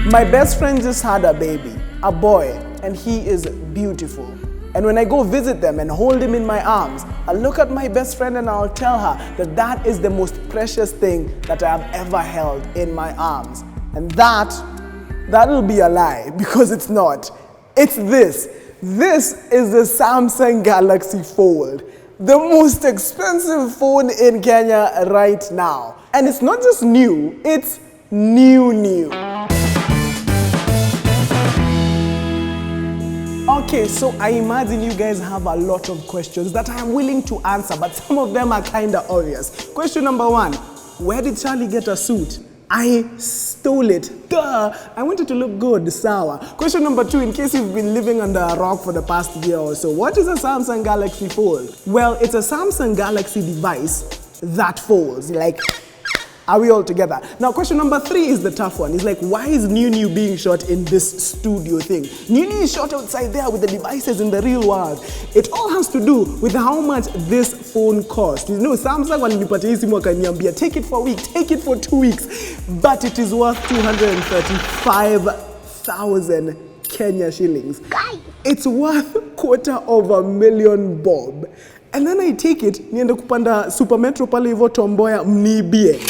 My best friend just had a baby, a boy, and he is beautiful. And when I go visit them and hold him in my arms, I'll look at my best friend and I'll tell her that that is the most precious thing that I have ever held in my arms. And that'll be a lie, because it's not. It's this. This is the Samsung Galaxy Fold, the most expensive phone in Kenya right now. And it's not just new, it's new. Okay, so I imagine you guys have a lot of questions that I am willing to answer, but some of them are kind of obvious. Question number 1, where did Charlie get a suit? I stole it. Duh! I wanted to look good, sour. Question number 2, in case you've been living under a rock for the past year or so, what is a Samsung Galaxy Fold? Well, it's a Samsung Galaxy device that folds. Like, are we all together? Now, question number 3 is the tough one. It's like, why is New being shot in this studio thing? New is shot outside there with the devices in the real world. It all has to do with how much this phone costs. You know, Samsung walinipatia hii simu wakaniambia, take it for a week, take it for 2 weeks. But it is worth 235,000 Kenya shillings. It's worth $250,000 bob. And then I take it, niende kupanda Super Metro pale hivyo Tomboya mnibie.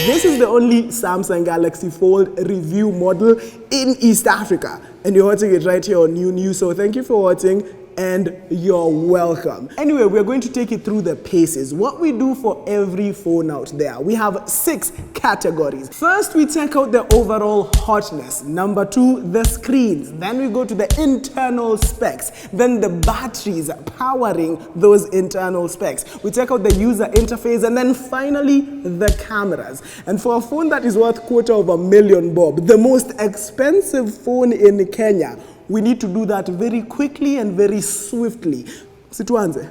This is the only Samsung Galaxy Fold review model in East Africa. And you're watching it right here on New. So thank you for watching and you're welcome. Anyway, we're going to take it through the paces. What we do for every phone out there. We have 6 categories. First, we check out the overall hotness. Number 2, the screens. Then we go to the internal specs. Then the batteries powering those internal specs. We check out the user interface, and then finally the cameras. And for a phone that is worth $250,000 bob, the most expensive phone in Kenya, we need to do that very quickly and very swiftly. Situanze.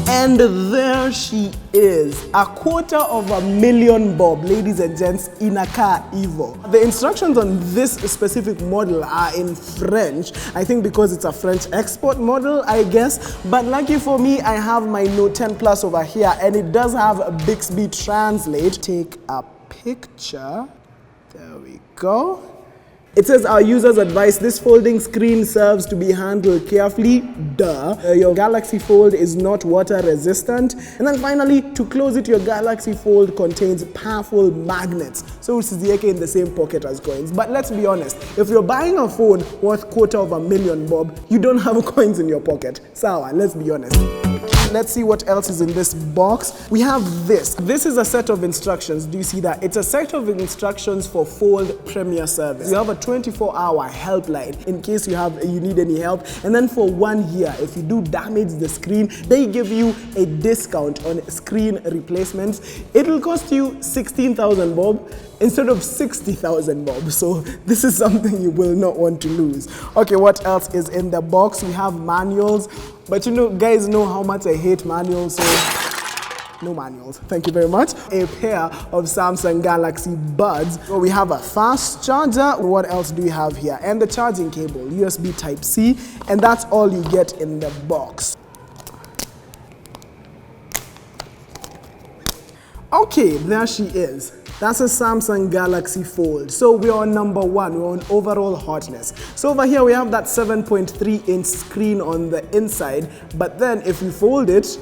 And there she is, $250,000 bob, ladies and gents, in a car Evo. The instructions on this specific model are in French. I think because it's a French export model, I guess. But lucky for me, I have my Note 10 Plus over here, and it does have a Bixby Translate. Take a picture. There we go. It says, our users advise this folding screen serves to be handled carefully. Duh. Your Galaxy Fold is not water resistant. And then finally, to close it, your Galaxy Fold contains powerful magnets. So usizieke in the same pocket as coins. But let's be honest, if you're buying a phone worth $250,000 bob, you don't have coins in your pocket. Sawa, let's be honest. Let's see what else is in this box. We have this. This is a set of instructions. Do you see that? It's a set of instructions for Fold Premier Service. You have a 24-hour helpline in case you need any help. And then for 1 year, if you do damage the screen, they give you a discount on screen replacements. It'll cost you 16,000 bob instead of 60,000 bob. So this is something you will not want to lose. Okay, what else is in the box? We have manuals. But you know, guys know how much I hate manuals, so no manuals. Thank you very much. A pair of Samsung Galaxy Buds. So we have a fast charger. What else do we have here? And the charging cable, USB Type-C. And that's all you get in the box. Okay, there she is. That's a Samsung Galaxy Fold. So we're on number 1, we're on overall hotness. So over here we have that 7.3-inch screen on the inside, but then if you fold it,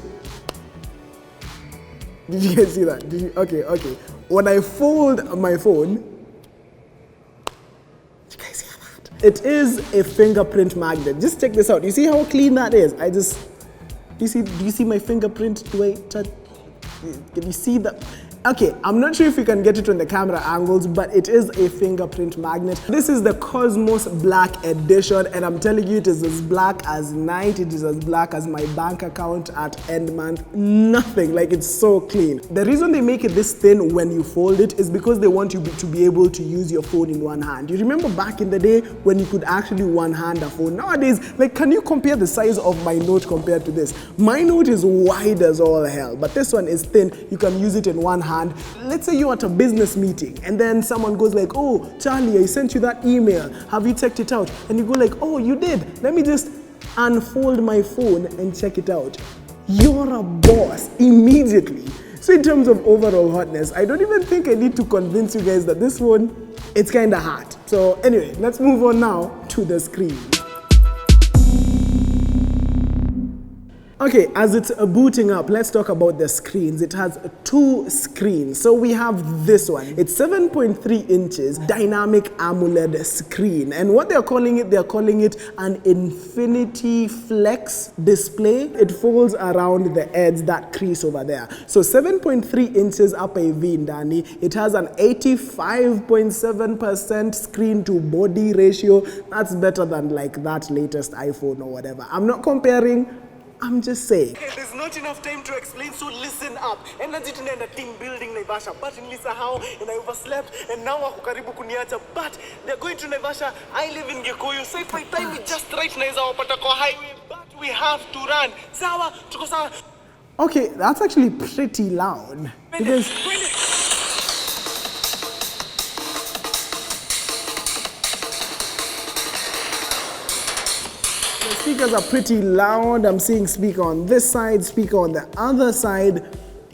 did you guys see that? Okay. When I fold my phone, did you guys hear that? It is a fingerprint magnet. Just check this out. You see how clean that is? Do you see my fingerprint? Do I touch? Can you see that? Okay, I'm not sure if you can get it on the camera angles, but it is a fingerprint magnet. This is the Cosmos Black Edition, and I'm telling you, it is as black as night. It is as black as my bank account at end month. Nothing, like it's so clean. The reason they make it this thin when you fold it is because they want you to be able to use your phone in one hand. You remember back in the day when you could actually one-hand a phone? Nowadays, like, can you compare the size of my Note compared to this? My Note is wide as all hell, but this one is thin. You can use it in one hand. Let's say you're at a business meeting and then someone goes like, oh, Charlie, I sent you that email. Have you checked it out? And you go like, oh, you did. Let me just unfold my phone and check it out. You're a boss immediately. So in terms of overall hotness, I don't even think I need to convince you guys that this one, it's kind of hot. So anyway, let's move on now to the screen. Okay, as it's booting up, let's talk about the screens. It has 2 screens. So we have this one. It's 7.3 inches dynamic AMOLED screen. And what they're calling it an Infinity Flex display. It folds around the edge, that crease over there. So 7.3 inches up a V ndani. It has an 85.7% screen to body ratio. That's better than like that latest iPhone or whatever. I'm not comparing, I'm just saying. Okay, there's not enough time to explain, so listen up. Energy tunaenda team building Naivasha, but nilisahau and I overslept and now wako karibu kuniacha, but they're going to Naivasha. I live in Gikuyu, so if I time it just right naweza wapata kwa highway, but we have to run. Sawa, tuko sawa. Okay, that's actually pretty loud. Because the speakers are pretty loud. I'm seeing speaker on this side, speaker on the other side.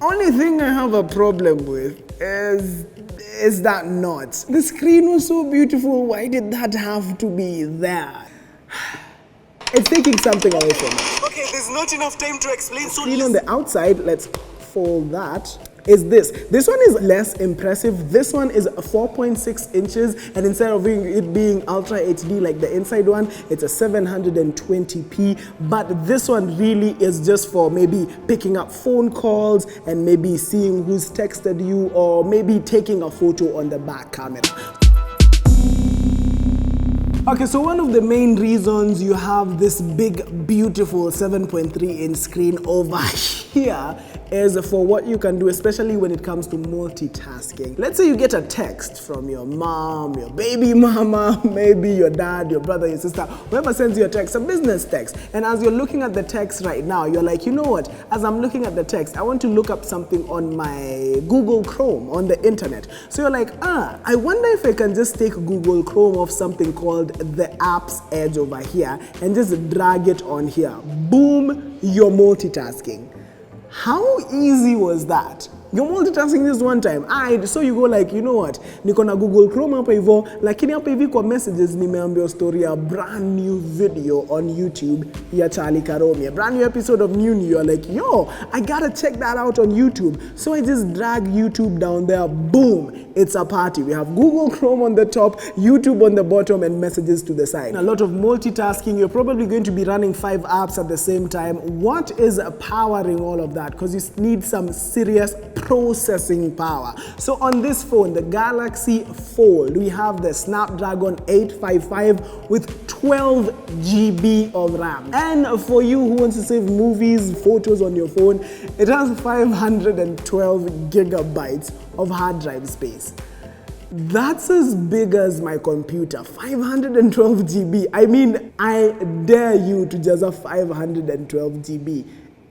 Only thing I have a problem with is that knot. The screen was so beautiful. Why did that have to be there? It's taking something away from me. Okay, there's not enough time to explain. So screen on the outside, let's fold that. Is this. This one is less impressive. This one is 4.6 inches, and instead of it being Ultra HD like the inside one, it's a 720p. But this one really is just for maybe picking up phone calls and maybe seeing who's texted you, or maybe taking a photo on the back camera. Okay, so one of the main reasons you have this big, beautiful 7.3 inch screen over here is for what you can do, especially when it comes to multitasking. Let's say you get a text from your mom, your baby mama, maybe your dad, your brother, your sister, whoever sends you a text, a business text. And as you're looking at the text right now, you're like, you know what? As I'm looking at the text, I want to look up something on my Google Chrome on the internet. So you're like, I wonder if I can just take Google Chrome off something called the Apps Edge over here and just drag it on here. Boom, you're multitasking. How easy was that? You're multitasking this one time. So you go like, you know what? Niko na Google Chrome hapa hivyo, lakini hapa hivi kwa messages nimeambiwa story ya brand new video on YouTube ya Charlie Karomi. A brand new episode of New. You're like, yo, I gotta check that out on YouTube. So I just drag YouTube down there. Boom, it's a party. We have Google Chrome on the top, YouTube on the bottom, and messages to the side. A lot of multitasking. You're probably going to be running 5 apps at the same time. What is powering all of that? Because you need some serious processing power. So on this phone, the Galaxy Fold, we have the Snapdragon 855 with 12 GB of RAM. And for you who wants to save movies, photos on your phone, it has 512 gigabytes of hard drive space. That's as big as my computer, 512 GB. I mean, I dare you to just have 512 GB.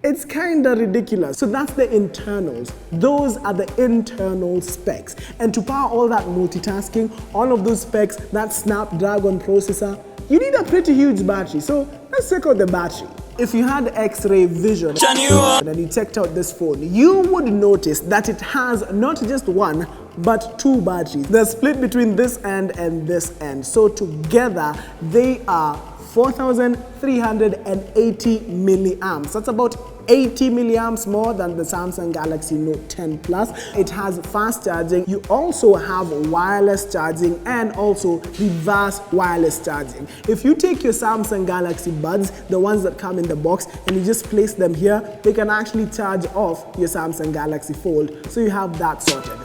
It's kind of ridiculous. So that's the internals. Those are the internal specs. And to power all that multitasking, all of those specs, that Snapdragon processor, you need a pretty huge battery. So let's check out the battery. If you had X-ray vision and you checked out this phone, you would notice that it has not just one, but 2 batteries. They're split between this end and this end. So together, they are 4,380 milliamps. That's about 80 milliamps more than the Samsung Galaxy Note 10 Plus. It has fast charging. You also have wireless charging and also reverse wireless charging. If you take your Samsung Galaxy Buds, the ones that come in the box, and you just place them here, they can actually charge off your Samsung Galaxy Fold. So you have that sorted.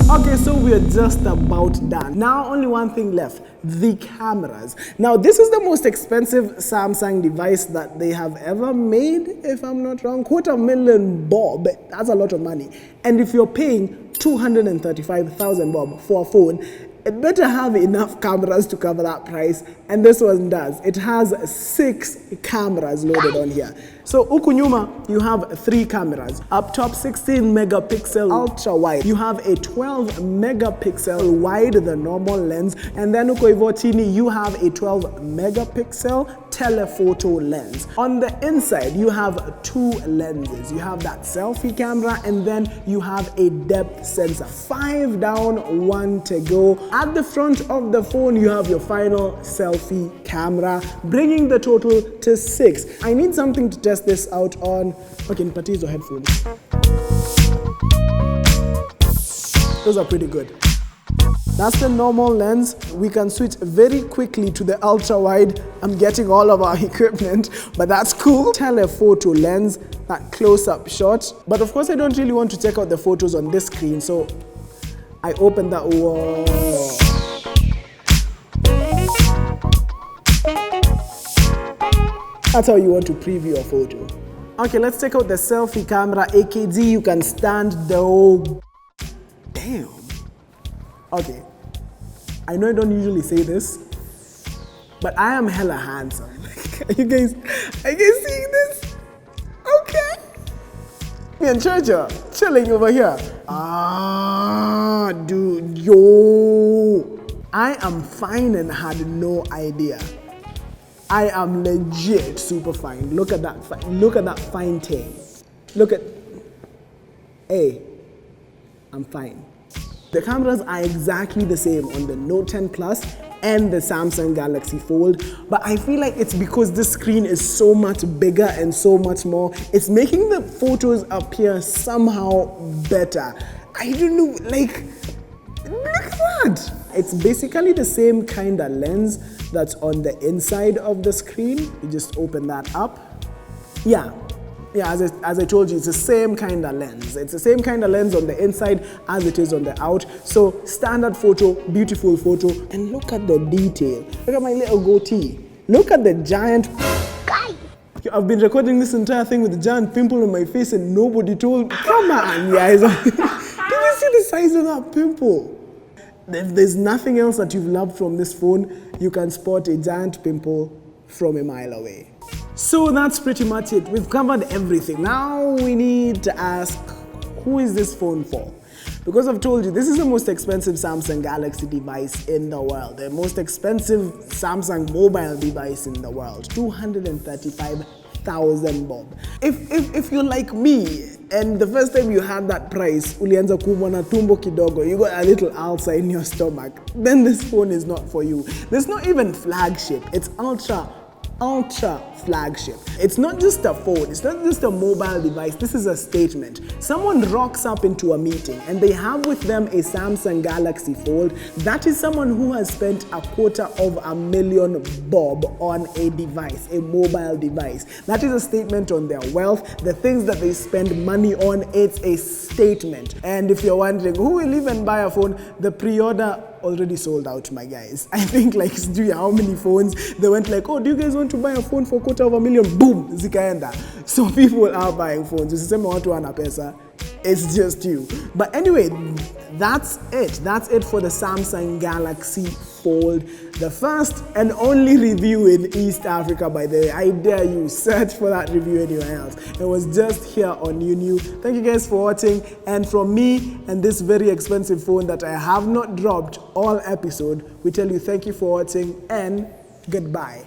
Okay, so we're just about done. Now only one thing left, the cameras. Now this is the most expensive Samsung device that they have ever made, if I'm not wrong. $250,000 bob, that's a lot of money. And if you're paying 235,000 bob for a phone, it better have enough cameras to cover that price, and this one does. It has 6 cameras loaded on here. So huku nyuma, you have 3 cameras. Up top, 16 megapixel ultra wide. You have a 12 megapixel wide, the normal lens, and then huko hivyo chini, you have a 12 megapixel telephoto lens. On the inside, you have two lenses. You have that selfie camera, and then you have a depth sensor. 5 down, 1 to go. At the front of the phone, you have your final selfie camera, bringing the total to 6. I need something to test this out on. Okay, Patizo headphones. Those are pretty good. That's the normal lens. We can switch very quickly to the ultra wide. I'm getting all of our equipment, but that's cool. Telephoto lens, that close-up shot. But of course, I don't really want to check out the photos on this screen, so I open that. Whoa. That's how you want to preview a photo. Okay, let's check out the selfie camera. AKG, you can stand the whole. Damn. Okay, I know I don't usually say this, but I am hella handsome. Are you guys seeing this? Okay. Me and Treasure chilling over here. Dude, yo. I am fine and had no idea. I am legit super fine. Look at that fine thing. Look at, hey, I'm fine. The cameras are exactly the same on the Note 10 Plus and the Samsung Galaxy Fold, but I feel like it's because this screen is so much bigger and so much more, it's making the photos appear somehow better. I don't know, like, look at that! It's basically the same kind of lens that's on the inside of the screen. You just open that up. Yeah, as I told you, it's the same kind of lens. It's the same kind of lens on the inside as it is on the out. So standard photo, beautiful photo. And look at the detail. Look at my little goatee. Look at the giant guy. I've been recording this entire thing with a giant pimple on my face and nobody told me. Come on, guys. Did you see the size of that pimple? If there's nothing else that you've loved from this phone, you can spot a giant pimple from a mile away. So that's pretty much it. We've covered everything. Now we need to ask, who is this phone for? Because I've told you, this is the most expensive Samsung Galaxy device in the world. The most expensive Samsung mobile device in the world. 235,000 bob. If you're like me, and the first time you had that price, ulianza kuumwa na tumbo kidogo, you got a little ulcer in your stomach, then this phone is not for you. There's not even flagship. It's ultra flagship. It's not just a phone, it's not just a mobile device, this is a statement. Someone rocks up into a meeting and they have with them a Samsung Galaxy Fold. That is someone who has spent $250,000 bob on a device, a mobile device. That is a statement on their wealth, the things that they spend money on. It's a statement. And if you're wondering who will even buy a phone, the pre-order already sold out, my guys. I think like, do you how many phones? They went like, oh, do you guys want to buy a phone for $250,000? Boom, zikaenda. So people are buying phones. Usiseme watu wana pesa. It's just you. But anyway, that's it. That's it for the Samsung Galaxy Fold. The first and only review in East Africa, by the way. I dare you, search for that review anywhere else. It was just here on UNU. Thank you guys for watching. And from me and this very expensive phone that I have not dropped all episode, we tell you thank you for watching and goodbye.